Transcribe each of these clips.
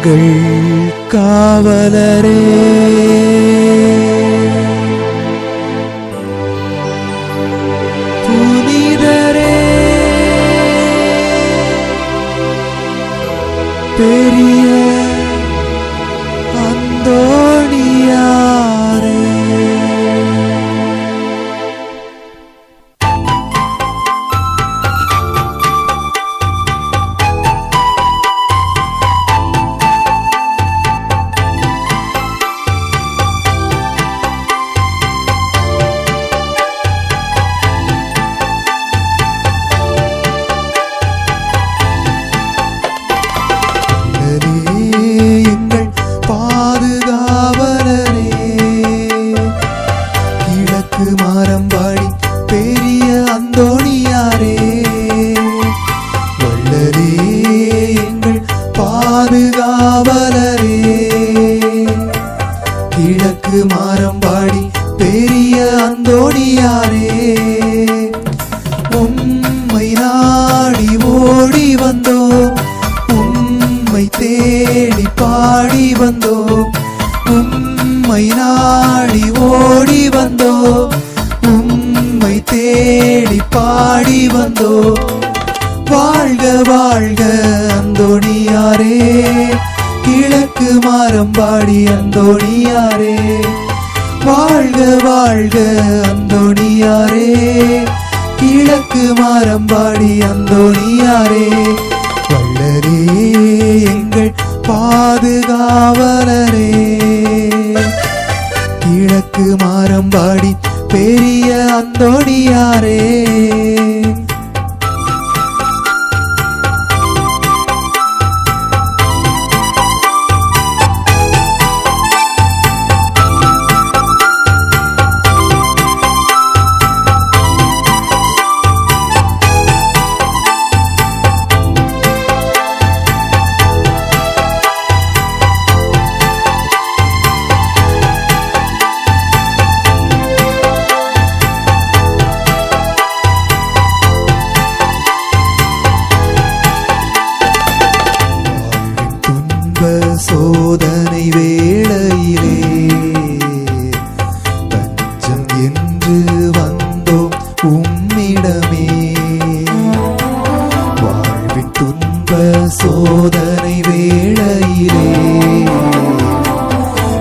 எங்கள் காவலரே, புனிதரே, பெரிய அந்தோணியாரே, எங்கள் பாதுகாவலரே, கிழக்கு மாரம்பாடி பெரிய அந்தோணியாரே, வள்ளலே எங்கள் பாதுகாவலரே, கிழக்கு மாரம்பாடி பெரிய அந்தோணியாரே, உம்மை நாடி ஓடி வந்தோம், உம்மை தேடி பாடி வந்தோம், உம்மை நாடி ஓடி வந்தோம், உம்மை தேடி பாடி வந்தோம். வாழ்க வாழ்க அந்தோணியாரே, கிழக்கு மாரம்பாடி அந்தோணியாரே, வாழ்க வாழ்க அந்தோணியாரே, கிழக்கு மாரம்பாடி அந்தோணியாரே, வள்ளலே எங்கள் பாதுகாவலரே, கிழக்கு மாரம்பாடி பெரிய அந்தோணியாரே. சோதனை வேளையிலே தஞ்சம் என்று வந்தோம் உம்மிடமே, வாழ்வின் துன்ப சோதனை வேளையிலே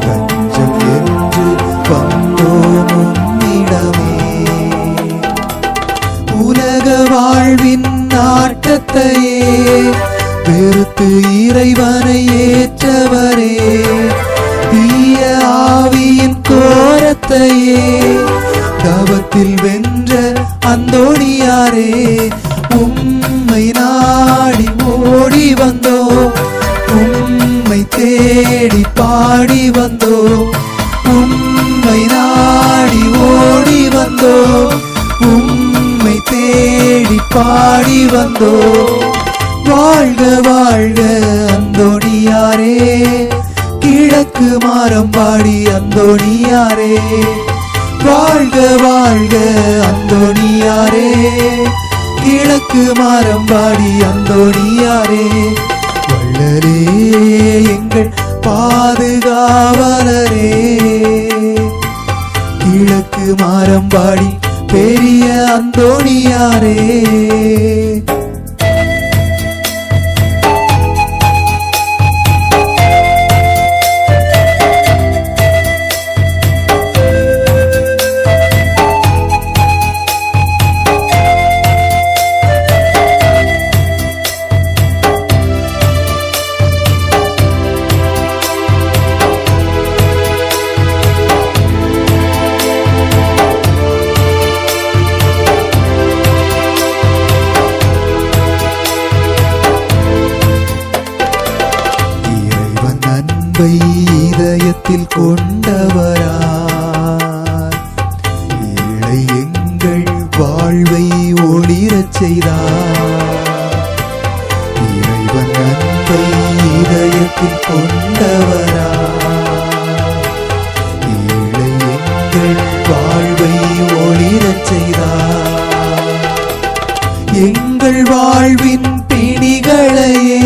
தஞ்சம் என்று வந்தோம் உம்மிடமே, உலக வாழ்வின் நாட்டத்தையே வெறுத்து இறைவனை ஏற்றவரே, தீய ஆவியின் கோரத்தையே தவத்தில் வென்ற அந்தோணியாரே, உம்மை நாடி ஓடி வந்தோ, உம்மை தேடி பாடி வந்தோ, உம்மை நாடி ஓடி வந்தோ, உம்மை தேடி பாடி வந்தோ. வாழ்க வாழ்க அந்தோணியாரே, கிழக்கு மாரம்பாடி அந்தோணியாரே, வாழ்க வாழ்க அந்தோணியாரே, கிழக்கு மாரம்பாடி அந்தோணியாரே, வள்ளலே எங்கள் பாதுகாவலரே, கிழக்கு மாரம்பாடி பெரிய அந்தோணியாரே. இதயத்தில் கொண்டவரார், ஏழை எங்கள் வாழ்வை ஒளிரச் செய்தார், இறைவன் அன்பை இதயத்தில் கொண்டவரார், ஏழை எங்கள் வாழ்வை ஒளிரச் செய்தார், எங்கள் வாழ்வின் பிணிகளையே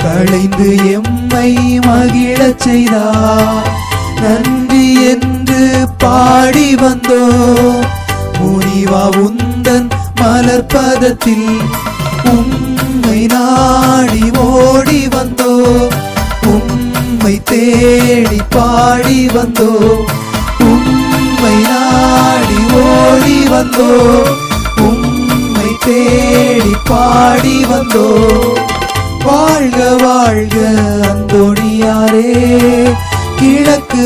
களைந்து வந்து எம்மை மகிழச் செய்தார். நன்றி என்று பாடி வந்தோ முனிவா உந்தன் மலர்பதத்தில் உம்மை நாடி ஓடி வந்தோ உம்மை தேடி பாடி வந்தோ உம்மை நாடி ஓடி வந்தோ உம்மை தேடி பாடி வந்தோ. வாழ்க வாழ்க அந்தோணியாரே கிழக்கு